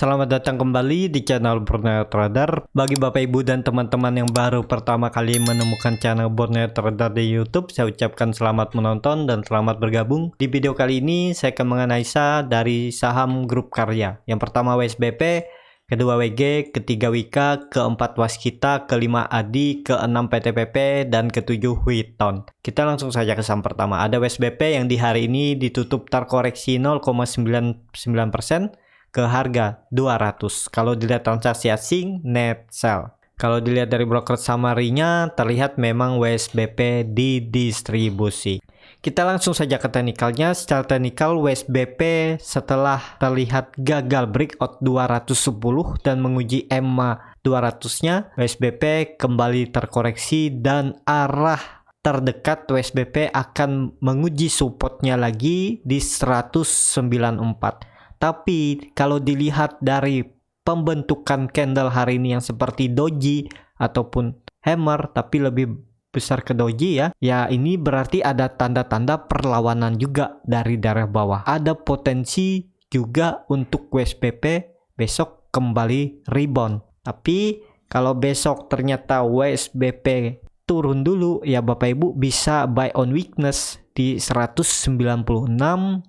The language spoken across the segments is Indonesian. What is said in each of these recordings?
selamat datang kembali di channel Borneo Trader. Bagi Bapak Ibu dan teman-teman yang baru pertama kali menemukan channel Borneo Trader di YouTube, saya ucapkan selamat menonton dan selamat bergabung. Di video kali ini saya akan menganalisa dari saham grup karya. Yang pertama WSBP, kedua WG, ketiga Wika, keempat Waskita, kelima Adi, keenam PTPP, dan ketujuh Witon. Kita langsung saja ke saham pertama. Ada WSBP yang di hari ini ditutup terkoreksi 0,99% ke harga 200. Kalau dilihat transaksi asing, net sell. Kalau dilihat dari broker summary-nya, terlihat memang WSBP didistribusi. Kita langsung saja ke teknikalnya. Secara teknikal, WSBP setelah terlihat gagal breakout 210 dan menguji EMA 200-nya, WSBP kembali terkoreksi dan arah terdekat WSBP akan menguji supportnya lagi di 194. Tapi kalau dilihat dari pembentukan candle hari ini yang seperti doji ataupun hammer, tapi lebih besar ke doji ya ini berarti ada tanda-tanda perlawanan juga dari daerah bawah. Ada potensi juga untuk WSBP besok kembali rebound. Tapi kalau besok ternyata WSBP turun dulu, ya Bapak Ibu bisa buy on weakness di 196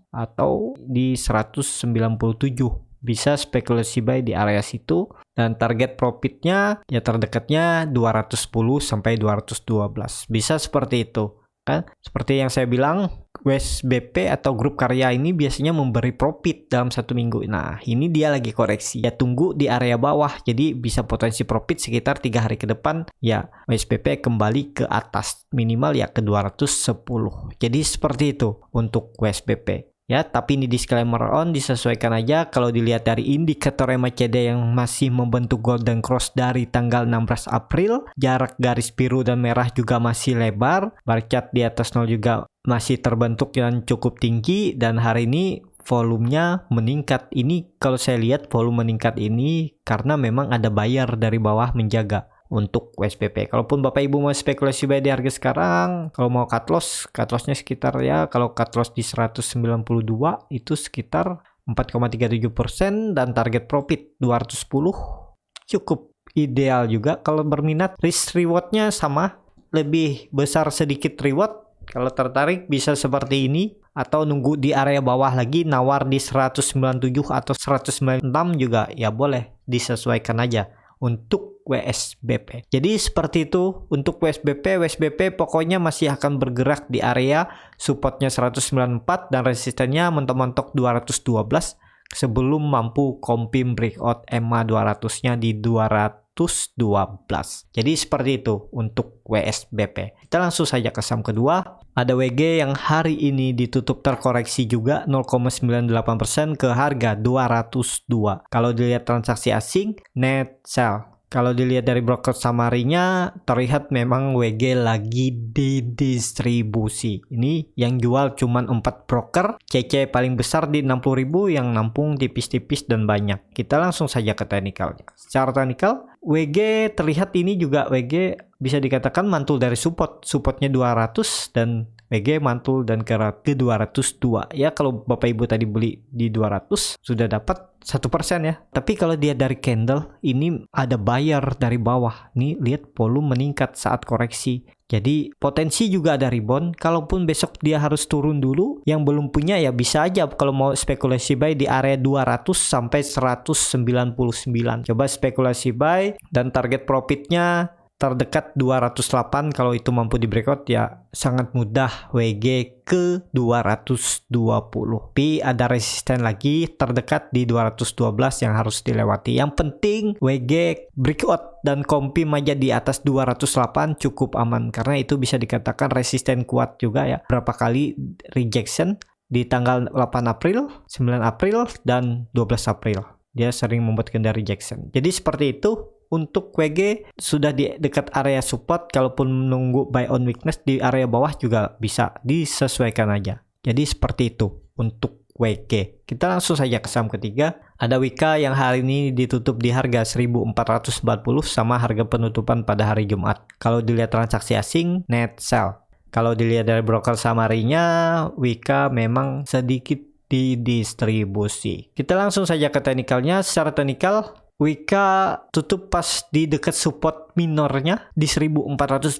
atau di 197. Bisa spekulasi buy di area situ, dan target profitnya ya terdekatnya 210 sampai 212. Bisa seperti itu kan. Seperti yang saya bilang, WSBP atau grup karya ini biasanya memberi profit dalam satu minggu. Nah, ini dia lagi koreksi. Ya tunggu di area bawah. Jadi bisa potensi profit sekitar 3 hari ke depan. Ya WSBP kembali ke atas. Minimal ya ke 210. Jadi seperti itu untuk WSBP. Ya, tapi ini disclaimer disesuaikan aja. Kalau dilihat dari indikator MACD yang masih membentuk golden cross dari tanggal 16 April, jarak garis biru dan merah juga masih lebar, bar chart di atas 0 juga masih terbentuk yang cukup tinggi, dan hari ini volumenya meningkat. Ini kalau saya lihat volume meningkat ini karena memang ada buyer dari bawah menjaga untuk WSBP. Kalaupun Bapak Ibu mau spekulasi buy di harga sekarang, kalau mau cut lossnya sekitar ya, kalau cut loss di 192 itu sekitar 4,37% dan target profit 210 cukup ideal juga. Kalau berminat, risk rewardnya sama, lebih besar sedikit reward. Kalau tertarik bisa seperti ini, atau nunggu di area bawah lagi nawar di 197 atau 196 juga ya boleh, disesuaikan aja untuk WSBP. Jadi seperti itu untuk WSBP. WSBP pokoknya masih akan bergerak di area supportnya 194 dan resistennya mentok-mentok 212 sebelum mampu confirm breakout EMA 200-nya di 212. Jadi seperti itu untuk WSBP. Kita langsung saja ke saham kedua. Ada WG yang hari ini ditutup terkoreksi juga 0,98% ke harga 202. Kalau dilihat transaksi asing, net sell. Kalau dilihat dari broker summary-nya, terlihat memang WG lagi didistribusi. Ini yang jual cuman 4 broker, CC paling besar di 60.000, yang nampung tipis-tipis dan banyak. Kita langsung saja ke teknikalnya. Secara teknikal, WG terlihat ini juga WG bisa dikatakan mantul dari supportnya 200 dan WG mantul dan ke 202. Ya kalau Bapak Ibu tadi beli di 200 sudah dapat 1% ya. Tapi kalau dia dari candle ini ada buyer dari bawah. Nih lihat volume meningkat saat koreksi. Jadi potensi juga ada rebound. Kalaupun besok dia harus turun dulu, yang belum punya ya bisa aja kalau mau spekulasi buy di area 200 sampai 199. Coba spekulasi buy dan target profitnya terdekat 208. Kalau itu mampu di breakout ya sangat mudah WG ke 220. Tapi ada resisten lagi terdekat di 212 yang harus dilewati. Yang penting WG breakout dan confirm aja di atas 208 cukup aman, karena itu bisa dikatakan resisten kuat juga ya. Berapa kali rejection di tanggal 8 April, 9 April dan 12 April. Dia sering membuat kendala rejection. Jadi seperti itu. Untuk WG sudah di dekat area support, kalaupun menunggu buy on weakness di area bawah juga bisa, disesuaikan aja. Jadi seperti itu untuk WG. Kita langsung saja ke saham ketiga. Ada Wika yang hari ini ditutup di harga 1440 sama harga penutupan pada hari Jumat. Kalau dilihat transaksi asing, net sell. Kalau dilihat dari broker summary-nya, Wika memang sedikit didistribusi. Kita langsung saja ke teknikalnya. Secara teknikal, Wika tutup pas di dekat support minornya di 1440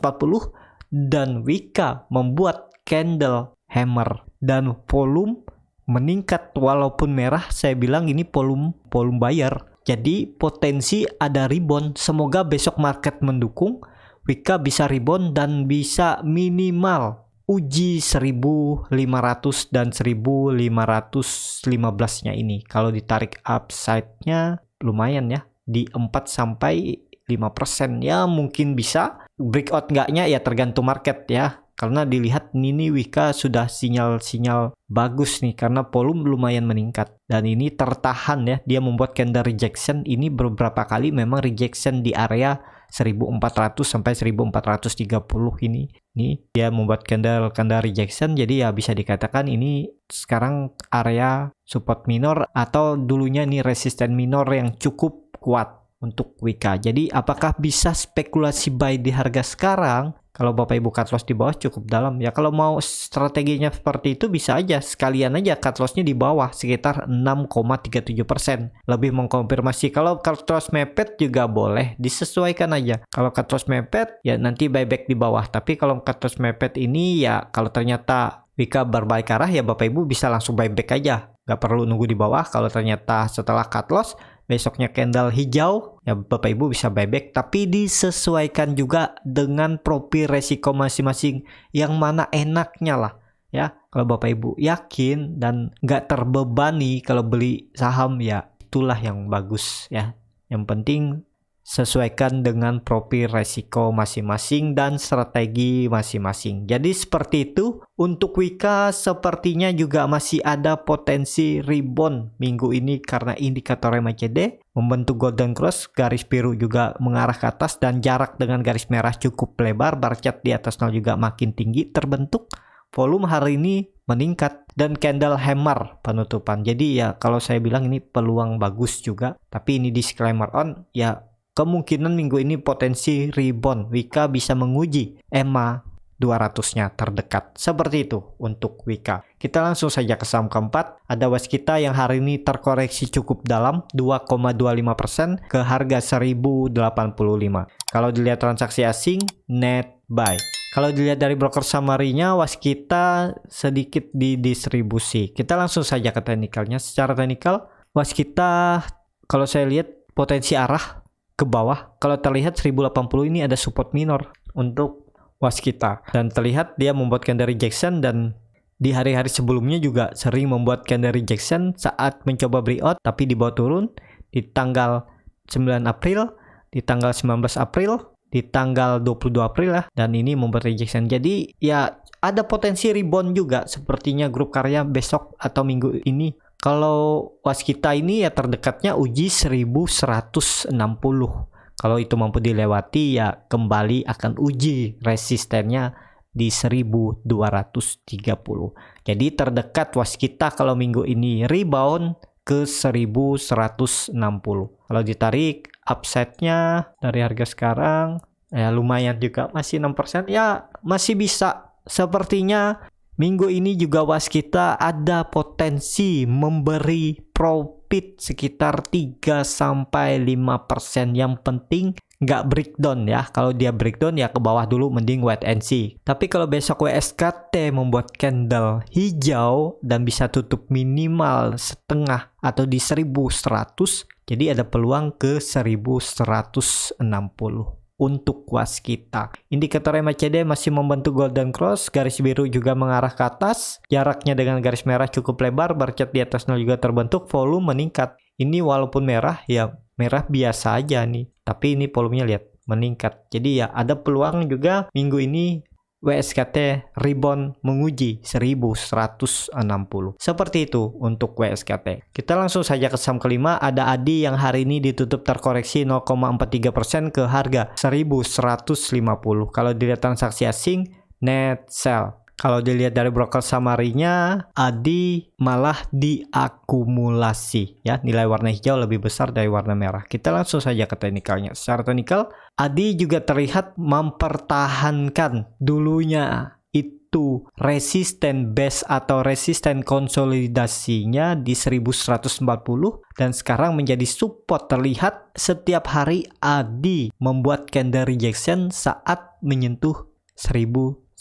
dan Wika membuat candle hammer dan volume meningkat walaupun merah. Saya bilang ini volume buyer. Jadi potensi ada rebound. Semoga besok market mendukung, Wika bisa rebound dan bisa minimal uji 1500 dan 1515-nya ini. Kalau ditarik upside-nya lumayan ya, di 4-5% ya mungkin bisa. Breakout enggaknya ya tergantung market ya. Karena dilihat ini Wika sudah sinyal-sinyal bagus nih karena volume lumayan meningkat. Dan ini tertahan ya, dia membuat candle rejection. Ini beberapa kali memang rejection di area 1400 sampai 1430 ini. Nih dia membuat candle rejection, jadi ya bisa dikatakan ini sekarang area support minor atau dulunya ini resisten minor yang cukup kuat untuk Wika. Jadi apakah bisa spekulasi buy di harga sekarang? Kalau Bapak Ibu cut loss di bawah cukup dalam ya. Kalau mau strateginya seperti itu bisa aja sekalian aja cut lossnya di bawah sekitar 6,37%. Lebih mengkonfirmasi. Kalau cut loss mepet juga boleh, disesuaikan aja. Kalau cut loss mepet ya nanti buyback di bawah. Tapi kalau cut loss mepet ini ya kalau ternyata Wika berbalik arah ya Bapak Ibu bisa langsung buyback aja. Gak perlu nunggu di bawah. Kalau ternyata setelah cut loss besoknya candle hijau ya Bapak Ibu bisa buyback, tapi disesuaikan juga dengan profil resiko masing-masing yang mana enaknya lah ya. Kalau Bapak Ibu yakin dan nggak terbebani kalau beli saham ya itulah yang bagus ya. Yang penting sesuaikan dengan profil resiko masing-masing dan strategi masing-masing. Jadi seperti itu. Untuk Wika sepertinya juga masih ada potensi rebound minggu ini karena indikator MACD membentuk golden cross, garis biru juga mengarah ke atas dan jarak dengan garis merah cukup lebar, bar chart di atas 0 juga makin tinggi terbentuk. Volume hari ini meningkat dan candle hammer penutupan. Jadi ya kalau saya bilang ini peluang bagus juga, tapi ini disclaimer on ya. Kemungkinan minggu ini potensi rebound. Wika bisa menguji EMA 200-nya terdekat. Seperti itu untuk Wika. Kita langsung saja ke saham keempat. Ada Waskita yang hari ini terkoreksi cukup dalam 2,25% ke harga 1085. Kalau dilihat transaksi asing, net buy. Kalau dilihat dari broker summary-nya, Waskita sedikit didistribusi. Kita langsung saja ke teknikalnya. Secara teknikal, Waskita kalau saya lihat potensi arah ke bawah. Kalau terlihat 1080 ini ada support minor untuk Waskita dan terlihat dia membuat candle rejection dan di hari-hari sebelumnya juga sering membuat candle rejection saat mencoba breakout tapi dibawa turun di tanggal 9 April, di tanggal 19 April, di tanggal 22 April lah, dan ini membuat rejection. Jadi ya ada potensi rebound juga sepertinya grup karya besok atau minggu ini. Kalau Waskita ini ya terdekatnya uji 1160. Kalau itu mampu dilewati ya kembali akan uji resistennya di 1230. Jadi terdekat Waskita kalau minggu ini rebound ke 1160. Kalau ditarik upside-nya dari harga sekarang ya lumayan juga, masih 6% ya masih bisa. Sepertinya minggu ini juga Waskita ada potensi memberi profit sekitar 3-5%. Yang penting nggak breakdown ya. Kalau dia breakdown ya ke bawah dulu, mending wait and see. Tapi kalau besok WSKT membuat candle hijau dan bisa tutup minimal setengah atau di 1100, jadi ada peluang ke 1160. Untuk Waskita. Indikator MACD masih membentuk golden cross, garis biru juga mengarah ke atas, jaraknya dengan garis merah cukup lebar, bar chart di atas 0 juga terbentuk, volume meningkat. Ini walaupun merah ya merah biasa aja nih, tapi ini volumenya lihat meningkat. Jadi ya ada peluang juga minggu ini WSKT rebound menguji 1160. Seperti itu untuk WSKT. Kita langsung saja ke saham kelima. Ada ADI yang hari ini ditutup terkoreksi 0,43% ke harga 1150. Kalau dilihat transaksi asing, net sell. Kalau dilihat dari broker summary-nya, ADI malah diakumulasi ya, nilai warna hijau lebih besar dari warna merah. Kita langsung saja ke teknikalnya. Secara teknikal, ADI juga terlihat mempertahankan dulunya itu itu resisten base atau resisten konsolidasinya di 1140 dan sekarang menjadi support. Terlihat setiap hari ADI membuat candle rejection saat menyentuh 1140.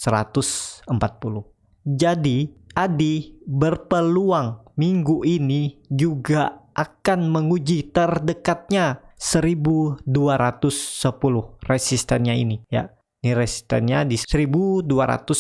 Jadi ADI berpeluang minggu ini juga akan menguji terdekatnya 1210 resistennya ini ya. Ini resistennya di 1210.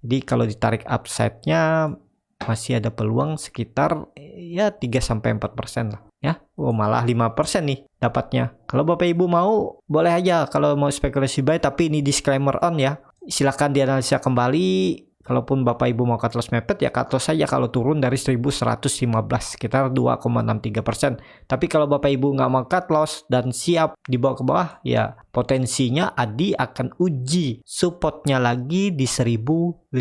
Jadi kalau ditarik upside-nya masih ada peluang sekitar ya 3-4% lah ya. Oh, malah 5% nih dapatnya. Kalau Bapak Ibu mau boleh aja kalau mau spekulasi buy, tapi ini disclaimer on ya. Silakan dianalisa kembali. Kalaupun Bapak Ibu mau cut loss mepet ya cut loss saja kalau turun dari 1115 sekitar 2,63%. Tapi kalau Bapak Ibu nggak mau cut loss dan siap dibawa ke bawah ya potensinya ADI akan uji supportnya lagi di 1050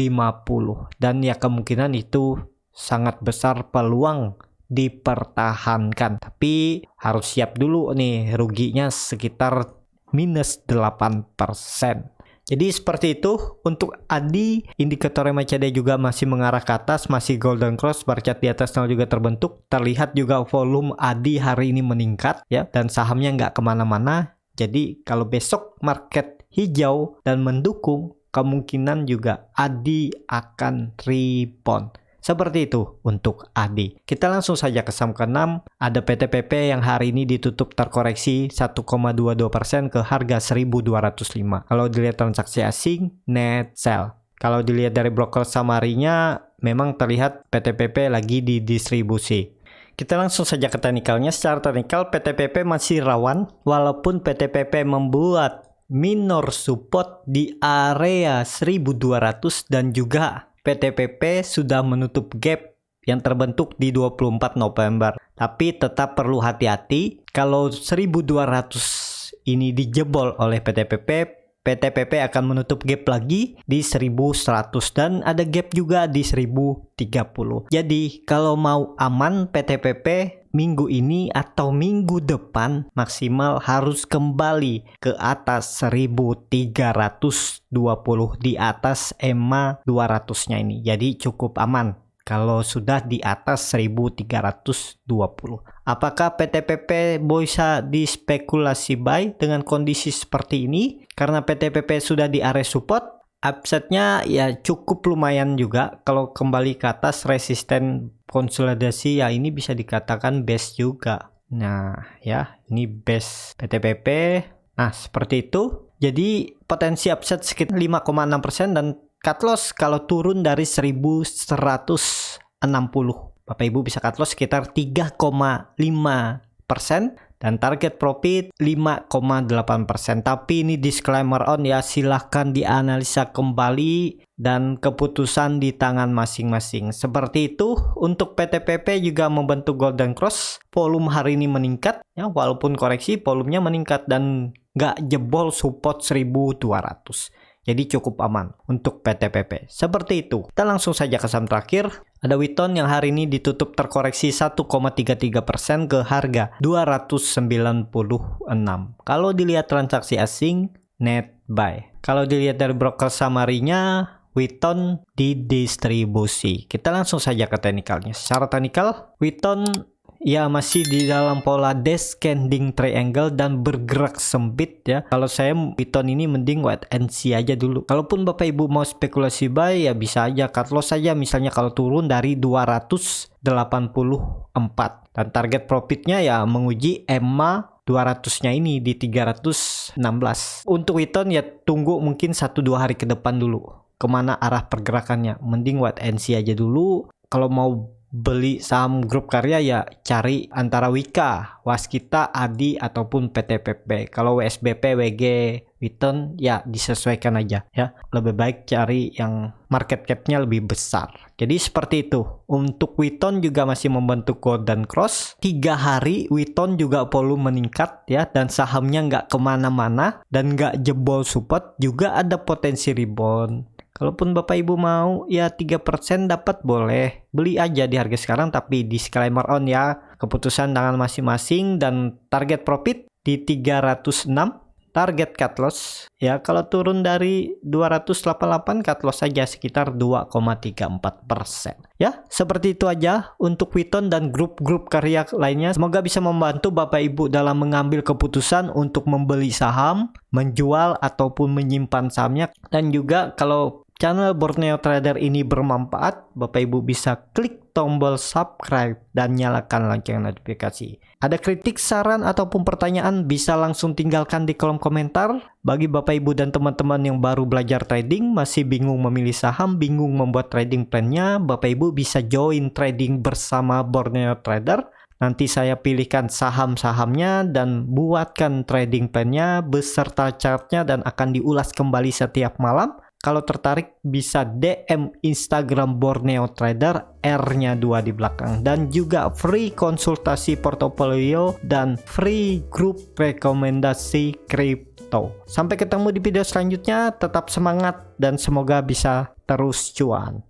dan ya kemungkinan itu sangat besar peluang dipertahankan. Tapi harus siap dulu nih ruginya sekitar minus 8%. Jadi seperti itu untuk ADI. Indikator MACD juga masih mengarah ke atas, masih golden cross, bar chart di atas nol juga terbentuk. Terlihat juga volume ADI hari ini meningkat ya, dan sahamnya nggak kemana-mana. Jadi kalau besok market hijau dan mendukung, kemungkinan juga ADI akan rebound. Seperti itu untuk ADI. Kita langsung saja ke saham ke-6. Ada PTPP yang hari ini ditutup terkoreksi 1,22% ke harga 1.205. Kalau dilihat transaksi asing, net sell. Kalau dilihat dari broker summary-nya, memang terlihat PTPP lagi didistribusi. Kita langsung saja ke teknikalnya. Secara teknikal, PTPP masih rawan, walaupun PTPP membuat minor support di area 1.200 dan juga PTPP sudah menutup gap yang terbentuk di 24 November. Tapi tetap perlu hati-hati kalau 1200 ini dijebol oleh PTPP, PTPP akan menutup gap lagi di 1100 dan ada gap juga di 1030. Jadi kalau mau aman PTPP minggu ini atau minggu depan maksimal harus kembali ke atas 1320 di atas EMA 200-nya ini. Jadi cukup aman kalau sudah di atas 1320. Apakah PTPP bisa dispekulasi buy dengan kondisi seperti ini? Karena PTPP sudah di area support, upside-nya ya cukup lumayan juga. Kalau kembali ke atas resisten konsolidasi ya ini bisa dikatakan base juga. Nah ya ini base PTPP. Nah seperti itu. Jadi potensi upside sekitar 5,6% dan cut loss kalau turun dari 1160. Bapak Ibu bisa cut loss sekitar 3,5% dan target profit 5,8%. Tapi ini disclaimer on ya, silahkan dianalisa kembali dan keputusan di tangan masing-masing. Seperti itu untuk PTPP juga membentuk golden cross. Volume hari ini meningkat ya, walaupun koreksi volumenya meningkat dan nggak jebol support 1200. Jadi cukup aman untuk PTPP. Seperti itu. Kita langsung saja ke saham terakhir. Ada Witon yang hari ini ditutup terkoreksi 1,33% ke harga 296. Kalau dilihat transaksi asing, net buy. Kalau dilihat dari broker summary-nya, Witon didistribusi. Kita langsung saja ke teknikalnya. Secara teknikal, Witon ya masih di dalam pola descending triangle dan bergerak sempit ya. Kalau saya Witon ini mending wait and see aja dulu. Kalaupun Bapak Ibu mau spekulasi buy ya bisa aja cut loss saja misalnya kalau turun dari 284 dan target profitnya ya menguji EMA 200-nya ini di 316. Untuk Witon ya tunggu mungkin 1-2 hari ke depan dulu kemana arah pergerakannya. Mending wait and see aja dulu. Kalau mau beli saham grup karya ya cari antara Wika, Waskita, ADI ataupun PTPP. Kalau WSBP, WG, Witon ya disesuaikan aja ya. Lebih baik cari yang market cap-nya lebih besar. Jadi seperti itu. Untuk Witon juga masih membentuk golden cross. 3 hari Witon juga volume meningkat ya dan sahamnya nggak kemana-mana dan nggak jebol support, juga ada potensi rebound. Kalaupun Bapak Ibu mau ya 3% dapat boleh. Beli aja di harga sekarang tapi disclaimer on ya. Keputusan tangan masing-masing dan target profit di 306 target cut loss ya, kalau turun dari 288 cut loss saja sekitar 2,34%. Ya, seperti itu aja untuk Witon dan grup-grup karya lainnya. Semoga bisa membantu Bapak Ibu dalam mengambil keputusan untuk membeli saham, menjual ataupun menyimpan sahamnya. Dan juga kalau channel Borneo Trader ini bermanfaat, Bapak Ibu bisa klik tombol subscribe dan nyalakan lonceng notifikasi. Ada kritik, saran, ataupun pertanyaan bisa langsung tinggalkan di kolom komentar. Bagi Bapak Ibu dan teman-teman yang baru belajar trading, masih bingung memilih saham, bingung membuat trading plan-nya, Bapak Ibu bisa join trading bersama Borneo Trader. Nanti saya pilihkan saham-sahamnya dan buatkan trading plan-nya beserta chart-nya dan akan diulas kembali setiap malam. Kalau tertarik bisa DM Instagram Borneo Trader, R-nya 2 di belakang. Dan juga free konsultasi portofolio dan free grup rekomendasi kripto. Sampai ketemu di video selanjutnya, tetap semangat dan semoga bisa terus cuan.